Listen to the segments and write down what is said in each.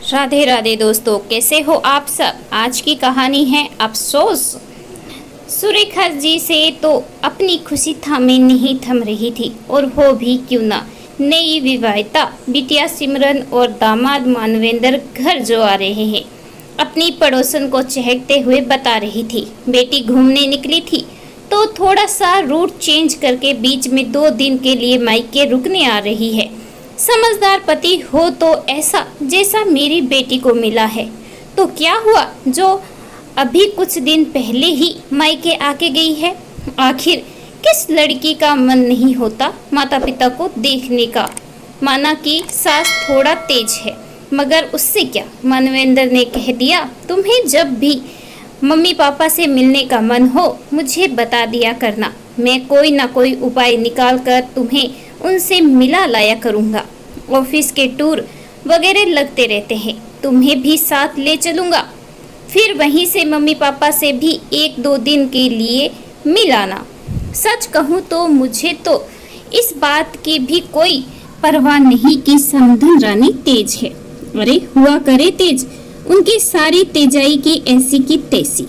राधे राधे दोस्तों, कैसे हो आप सब। आज की कहानी है अफसोस। सुरेखा जी से तो अपनी खुशी थामे नहीं थम रही थी, और हो भी क्यों ना। नई विवाहिता बिटिया सिमरन और दामाद मानवेंद्र घर जो आ रहे हैं, अपनी पड़ोसन को चहकते हुए बता रही थी। बेटी घूमने निकली थी तो थोड़ा सा रूट चेंज करके बीच में 2 दिन के लिए मायके रुकने आ रही है। समझदार पति हो तो ऐसा जैसा मेरी बेटी को मिला है। तो क्या हुआ जो अभी कुछ दिन पहले ही मायके आके गई है। आखिर किस लड़की का मन नहीं होता माता पिता को देखने का। माना कि सास थोड़ा तेज है, मगर उससे क्या। मानवेंद्र ने कह दिया, तुम्हें जब भी मम्मी पापा से मिलने का मन हो मुझे बता दिया करना, मैं कोई ना कोई उपाय निकाल कर तुम्हें उनसे मिला लाया करूँगा। ऑफिस के टूर वगैरह लगते रहते हैं, तुम्हें भी साथ ले चलूँगा। फिर वहीं से मम्मी पापा से भी 1-2 दिन के लिए मिलाना। सच कहूँ तो मुझे तो इस बात की भी कोई परवाह नहीं कि समधन रानी तेज है। अरे हुआ करे तेज, उनकी सारी तेजाई की ऐसी की तैसी।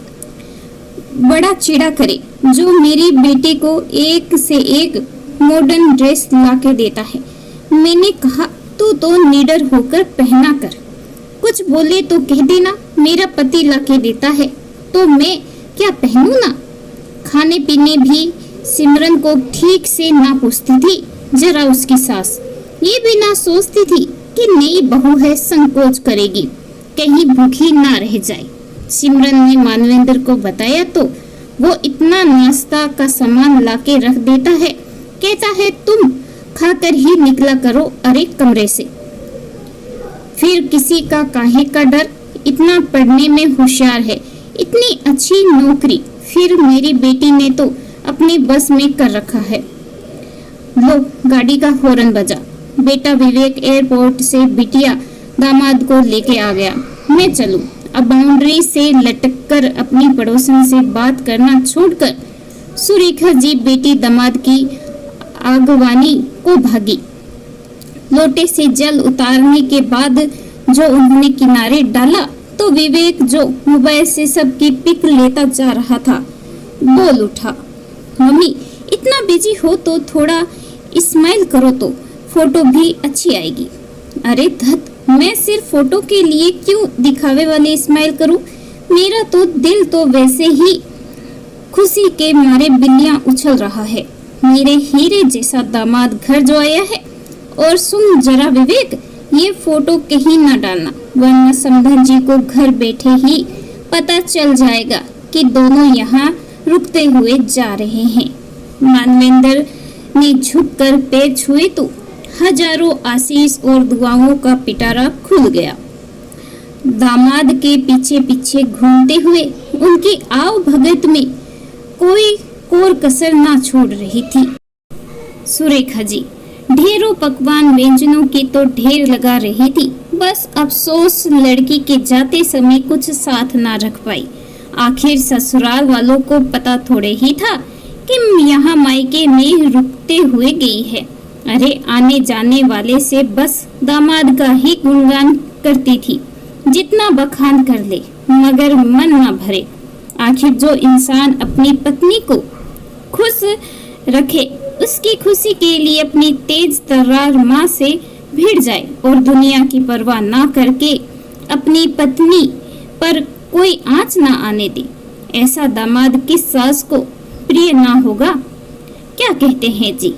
बड़ा चिढ़ा करे जो मेरी बेटी को एक से एक मॉडर्न ड्रेस लाके देता है। मैंने कहा तू तो निडर होकर पहना कर, कुछ बोले तो कह देना मेरा पति लाके देता है तो मैं क्या पहनूं ना। खाने पीने भी सिमरन को ठीक से ना पूछती थी। जरा उसकी सास ये भी ना सोचती थी कि नई बहू है, संकोच करेगी, कहीं भूखी ना रह जाए। सिमरन ने मानवेंद्र को बताया तो वो इतना नाश्ता का सामान लाके रख देता है, कहता है तुम खाकर ही निकला करो अरे कमरे से। फिर किसी का काहे का डर, इतना पढ़ने में होशियार है, इतनी अच्छी नौकरी, फिर मेरी बेटी ने तो अपनी बस में कर रखा है। लो गाड़ी का हॉर्न बजा। बेटा विवेक एयरपोर्ट से बिटिया दामाद को लेके आ गया। मैं चलूं। अब बाउंड्री से लटककर अपनी पड़ोसन से बात करना छोड़कर सुरेखा जी बेटी दामाद की आगवानी को भागी। लोटे से जल उतारने के बाद जो उन्होंने किनारे डाला तो विवेक जो मोबाइल से सबकी पिक लेता जा रहा था बोल उठा, मम्मी इतना बिजी हो तो थोड़ा स्माइल करो तो फोटो भी अच्छी आएगी। अरे धत, मैं सिर्फ फोटो के लिए क्यों दिखावे वाले स्माइल करूं। मेरा तो दिल तो वैसे ही खुशी के मारे बिल्लियां उछल रहा है। मेरे हीरे जैसा दामाद घर जो आया है। और सुन जरा विवेक, ये फोटो कहीं ना डालना, वरना समधन जी को घर बैठे ही पता चल जाएगा कि दोनों यहाँ रुकते हुए जा रहे हैं। मानवेंद्र ने झुककर पैर छुए तो हजारों आशीष और दुआओं का पिटारा खुल गया। दामाद के पीछे पीछे घूमते हुए उनकी आव भगत में कोई कोर कसर ना छोड़ रही थी। सुरेखा जी ढेरों पकवान व्यंजनों की तो ढेर लगा रही थी, बस अफसोस लड़की के जाते समय कुछ साथ ना रख पाई। आखिर ससुराल वालों को पता थोड़े ही था कि यहाँ मायके में रुकते हुए गई है। अरे आने जाने वाले से बस दामाद का ही गुणगान करती थी, जितना बखान कर ले मगर मन ना भरे। आखिर जो इंसान अपनी पत्नी को खुश रखे, उसकी खुशी के लिए अपनी तेज तर्रार माँ से भिड़ जाए और दुनिया की परवाह ना करके अपनी पत्नी पर कोई आंच ना आने दे, ऐसा दामाद किस सास को प्रिय ना होगा। क्या कहते हैं जी।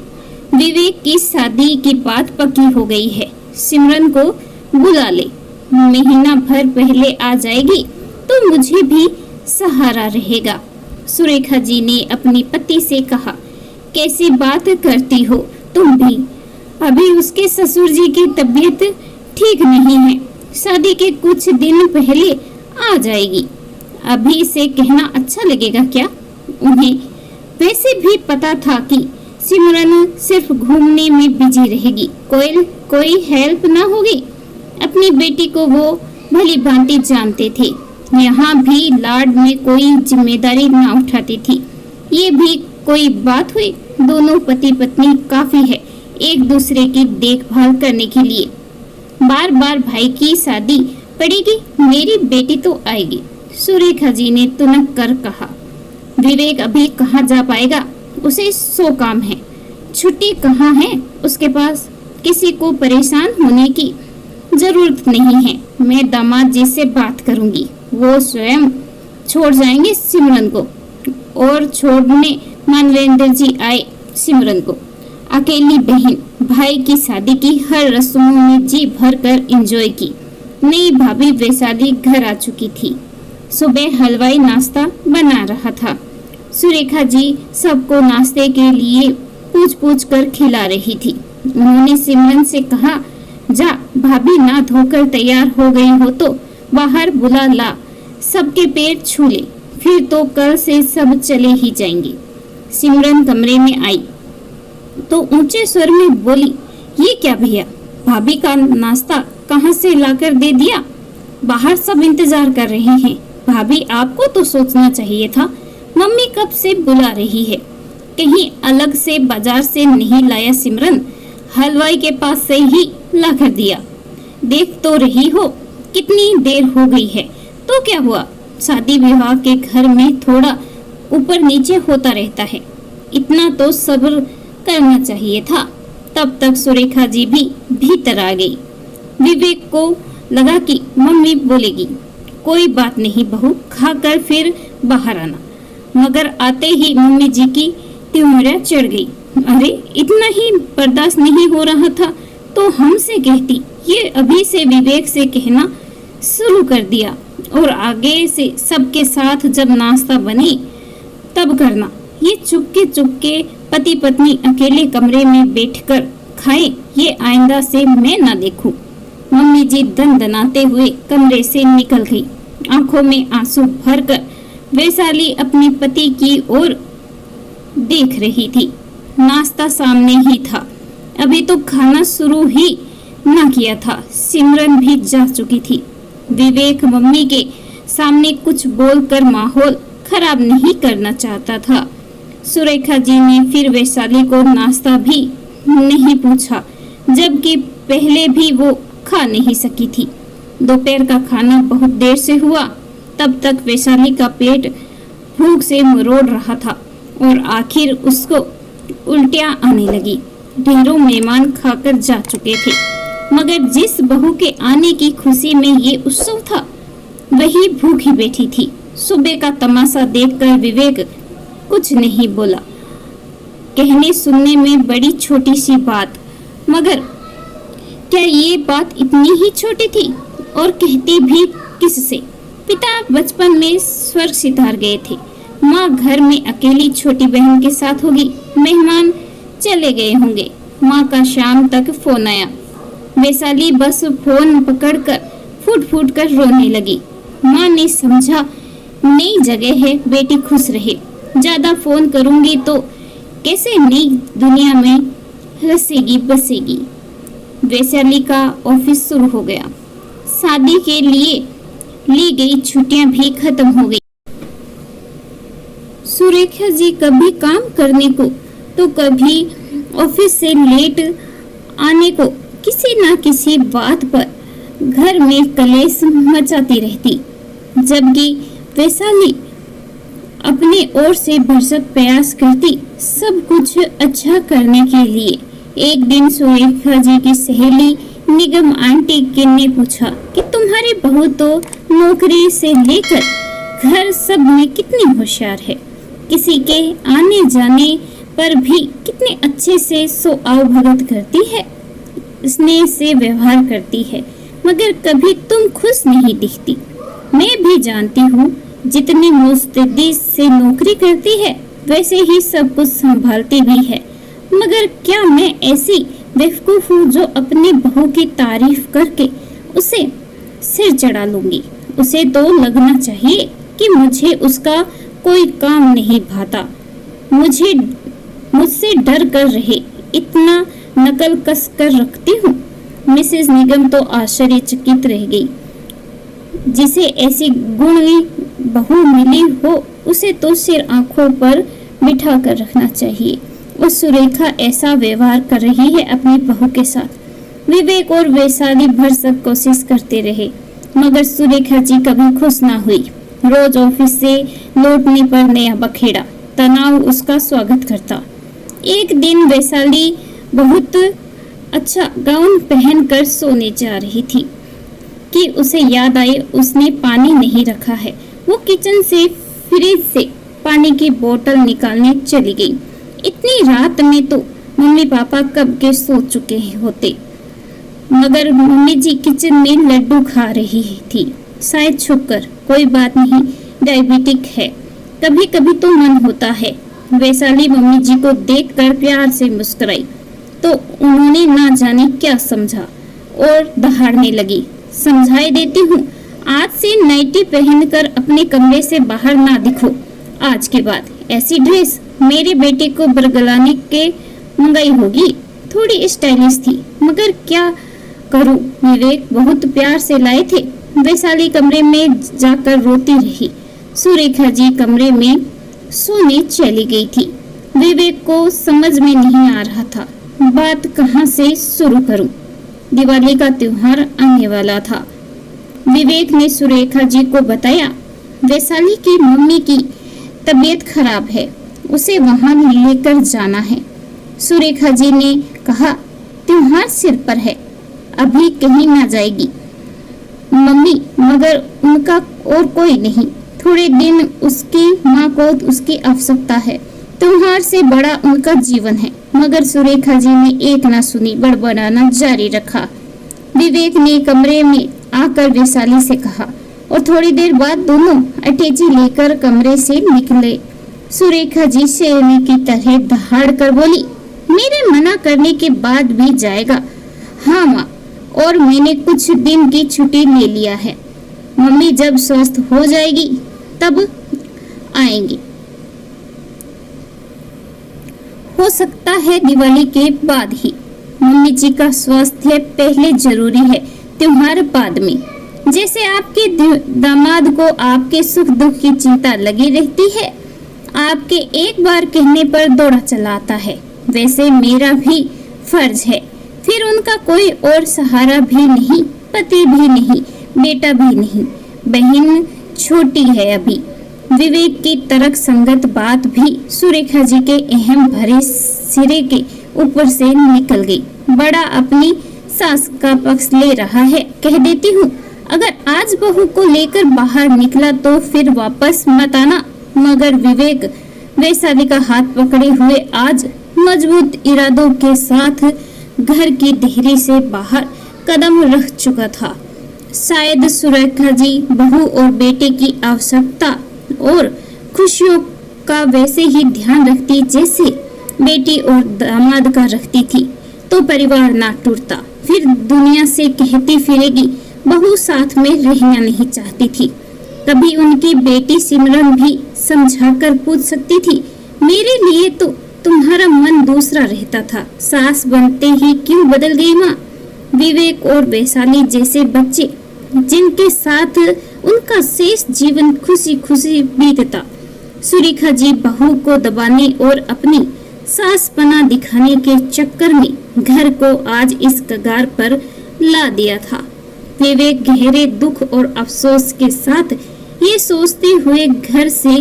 विवेक की शादी की बात पक्की हो गई है। सिमरन को बुला ले, महीना भर पहले आ जाएगी तो मुझे भी सहारा रहेगा। सुरेखा जी ने अपनी पति से कहा, कैसी बात करती हो तुम भी, अभी उसके ससुर जी की तबीयत ठीक नहीं है, शादी के कुछ दिन पहले आ जाएगी। अभी से कहना अच्छा लगेगा क्या। उन्हें वैसे भी पता था कि सिमरन सिर्फ घूमने में बिजी रहेगी, कोई हेल्प ना होगी। अपनी बेटी को वो भली भांति जानते थे, यहाँ भी लाड में कोई जिम्मेदारी ना उठाती थी। ये भी कोई बात हुई। दोनों पति पत्नी काफी है एक दूसरे की देखभाल करने के लिए। बार बार भाई की शादी पड़ेगी, मेरी बेटी तो आएगी, सुरेखा जी ने तुनक कर कहा। विवेक अभी कहाँ जा पाएगा, उसे 100 काम है। छुट्टी कहाँ है उसके पास, किसी को परेशान होने की जरूरत नहीं है। मैं दामाद जी से बात करूंगी, वो स्वयं छोड़ जाएंगे सिमरन को, और छोड़ने मानवेंद्र जी आए सिमरन को। अकेली बहन भाई की शादी की हर रस्मों में जी भर कर एंजॉय की। नई भाभी वैशाली घर आ चुकी थी। सुबह हलवाई नाश्ता बना रहा था। सुरेखा जी सबको नाश्ते के लिए पूछ पूछ कर खिला रही थी। उन्होंने सिमरन से कहा, जा भाभी ना धोकर तैयार हो गई हो तो बाहर बुला ला, सबके पैर छू ले, फिर तो कल से सब चले ही जाएंगे। सिमरन कमरे में आई तो ऊंचे स्वर में बोली, ये क्या भैया, भाभी का नाश्ता कहाँ से लाकर दे दिया? बाहर सब इंतजार कर रहे हैं। भाभी आपको तो सोचना चाहिए था, मम्मी कब से बुला रही है। कहीं अलग से बाजार से नहीं लाया सिमरन, हलवाई के पास से ही ला कर दिया। देख तो रही हो कितनी देर हो गई है, तो क्या हुआ, शादी विवाह के घर में थोड़ा ऊपर नीचे होता रहता है, इतना तो सब्र करना चाहिए था। तब तक सुरेखा जी भी भीतर आ गई। विवेक को लगा कि मम्मी बोलेगी, कोई बात नहीं बहू, खाकर फिर बाहर आना, मगर आते ही मम्मी जी की त्योरियां चढ़ गई। अरे इतना ही बर्दाश्त नहीं हो रहा था तो हमसे कहती, ये अभी से विवेक से कहना शुरू कर दिया, और आगे से सबके साथ जब नाश्ता बने तब करना। ये चुपके चुपके पति पत्नी अकेले कमरे में बैठकर खाएं, ये आइंदा से मैं ना देखूं। मम्मी जी दनदनाते हुए कमरे से निकल गई। आंखों में आंसू भरकर वैशाली अपने पति की ओर देख रही थी। नाश्ता सामने ही था, अभी तो खाना शुरू ही ना किया था। सिमरन भी जा चुकी थी। विवेक मम्मी के सामने कुछ बोलकर माहौल खराब नहीं करना चाहता था। सुरेखा जी ने फिर वैशाली को नाश्ता भी नहीं पूछा, जबकि पहले भी वो खा नहीं सकी थी। दोपहर का खाना बहुत देर से हुआ, तब तक वैशाली का पेट भूख से मरोड़ रहा था और आखिर उसको उल्टियां आने लगी। ढेरों मेहमान खाकर जा चुके थे, मगर जिस बहू के आने की खुशी में ये उत्सव था, वही भूखी बैठी थी। सुबह का तमाशा देखकर विवेक कुछ नहीं बोला। कहने सुनने में बड़ी छोटी सी बात, मगर क्या ये बात इतनी ही छोटी थी, और कहती भी किससे? पिता बचपन में स्वर्ग सिधार गए थे, माँ घर में अकेली छोटी बहन के साथ होगी, मेहमान चले गए होंगे। माँ का शाम तक फोन आया। वैशाली बस फोन पकड़कर फूट फूट कर रोने लगी। माँ ने समझा, नई जगह है, बेटी खुश रहे, ज्यादा फोन करूंगी तो कैसे नई दुनिया में रसेगी बसेगी। वैशाली का ऑफिस शुरू हो गया। शादी के लिए ली गई छुट्टियां भी खत्म हो गई। सुरेखा जी कभी काम करने को तो कभी ऑफिस से लेट आने को किसी ना किसी बात पर घर में कलेश मचाती रहती, जबकि वैशाली अपनी ओर से भरसक प्रयास करती सब कुछ अच्छा करने के लिए। एक दिन सुरेखा जी की सहेली निगम आंटी ने पूछा कि तुम्हारी बहू तो नौकरी से लेकर घर सब में कितनी होशियार है, किसी के आने जाने पर भी कितने अच्छे से सो आओ भगत करती है, स्नेह से व्यवहार करती है, मगर कभी तुम खुश नहीं दिखती। मैं भी जानती हूँ, जितनी मुस्तैदी से नौकरी करती है वैसे ही सब कुछ संभालती भी है, मगर क्या मैं ऐसी बेवकूफ हूँ जो अपनी बहू की तारीफ करके उसे सिर चढ़ा लूंगी? उसे तो लगना चाहिए कि मुझे उसका कोई काम नहीं भाता, मुझसे डर कर रहे, इतना नकल कस कर रखती हूँ। मिसेस निगम तो आश्चर्यचकित रह गई। जिसे ऐसी गुणी बहू मिली हो उसे तो सिर आंखों पर बिठा कर रखना चाहिए, और सुरेखा ऐसा व्यवहार कर रही है अपनी बहू के साथ। विवेक और वैशाली भरसक कोशिश करते रहे, मगर सुरेखा जी कभी खुश ना हुई। रोज ऑफिस से लौटने पर नया बखेड़ा तनाव उसका स्वागत करता। एक दिन वैशाली बहुत अच्छा गाउन पहनकर सोने जा रही थी कि उसे याद आए उसने पानी नहीं रखा है। वो किचन से फ्रिज से पानी की बोतल निकालने चली गई। इतनी रात में तो मम्मी पापा कब के सो चुके होते, मगर मम्मी जी किचन में लड्डू खा रही थी। शायद छुपकर, कोई बात नहीं, डायबिटिक है, कभी कभी तो मन होता है। वैशाली मम्मी जी को देखकर प्यार से मुस्कुराई तो उन्होंने ना जाने क्या समझा और दहाड़ने लगी। समझाई देती हूँ, आज से नाइटी पहनकर अपने कमरे से बाहर ना दिखो। आज के बाद ऐसी ड्रेस मेरे बेटे को बरगलाने के मंगाई होगी। थोड़ी स्टाइलिश थी, मगर क्या करूं, विवेक बहुत प्यार से लाए थे। वैशाली कमरे में जाकर रोती रही। सुरेखा जी कमरे में सोने चली गई थी। विवेक को समझ में नहीं आ रहा था, बात कहां से शुरू करूं। दिवाली का त्योहार आने वाला था। विवेक ने सुरेखा जी को बताया, वैशाली की मम्मी की तबीयत खराब है, उसे वहां लेकर जाना है। सुरेखा जी ने कहा, त्योहार सिर पर है, अभी कहीं ना जाएगी मम्मी, मगर उनका और कोई नहीं। थोड़े दिन उसकी माँ को उसकी आवश्यकता है, त्योहार से बड़ा उनका जीवन है। मगर सुरेखा जी ने एक ना सुनी, बड़बड़ाना जारी रखा। विवेक ने कमरे में आकर वैशाली से कहा और थोड़ी देर बाद दोनों अटैची लेकर कमरे से निकले। सुरेखा जी शेरनी की तरह दहाड़ कर बोली, मेरे मना करने के बाद भी जाएगा? हाँ माँ, और मैंने कुछ दिन की छुट्टी ले लिया है। मम्मी जब स्वस्थ हो जाएगी तब आएंगी। हो सकता है दिवाली के बाद ही। मम्मी जी का स्वास्थ्य पहले जरूरी है, त्योहार बाद में। जैसे आपके दामाद को आपके सुख दुख की चिंता लगी रहती है, आपके एक बार कहने पर दौड़ा चला आता है, वैसे मेरा भी फर्ज है। फिर उनका कोई और सहारा भी नहीं, पति भी नहीं, बेटा भी नहीं, बहन छोटी है अभी। विवेक की तर्क संगत बात भी सुरेखा जी के अहम भरे सिरे के ऊपर से निकल गई। बड़ा अपनी सास का पक्ष ले रहा है। कह देती हूँ, अगर आज बहू को लेकर बाहर निकला तो फिर वापस मत आना। मगर विवेक वैशाली का हाथ पकड़े हुए आज मजबूत इरादों के साथ घर की देहरी से बाहर कदम रख चुका था। शायद सुरेखा जी बहू और बेटे की आवश्यकता और खुशियों का वैसे ही ध्यान रखती जैसे बेटी और दामाद का रखती थी, तो परिवार ना टूटता। फिर दुनिया से कहती फिरेगी, बहू साथ में रहना नहीं चाहती थी। कभी उनकी बेटी सिमरन भी समझाकर पूछ सकती थी, मेरे लिए तो तुम्हारा मन दूसरा रहता था, सास बनते ही क्यों बदल गई माँ? विवेक और वैशाली जैसे बच्चे जिनके साथ उनका शेष जीवन खुशी खुशी बीतता। सुरेखा जी बहू को दबाने और अपनी सासपना दिखाने के चक्कर में घर को आज इस कगार पर ला दिया था। विवेक गहरे दुख और अफसोस के साथ ये सोचते हुए घर से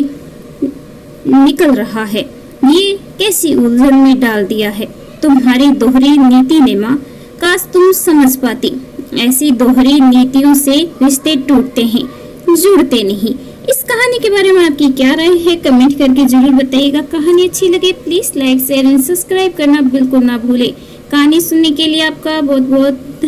निकल रहा है, ये कैसी उलझन में डाल दिया है तुम्हारी दोहरी नीति ने माँ। काश तुम समझ पाती, ऐसी दोहरी नीतियों से रिश्ते टूटते हैं, जुड़ते नहीं। इस कहानी के बारे में आपकी क्या राय है, कमेंट करके जरूर बताइएगा। कहानी अच्छी लगे please like share and subscribe करना बिल्कुल ना भूले। कहानी सुनने के लिए आपका बहुत बहुत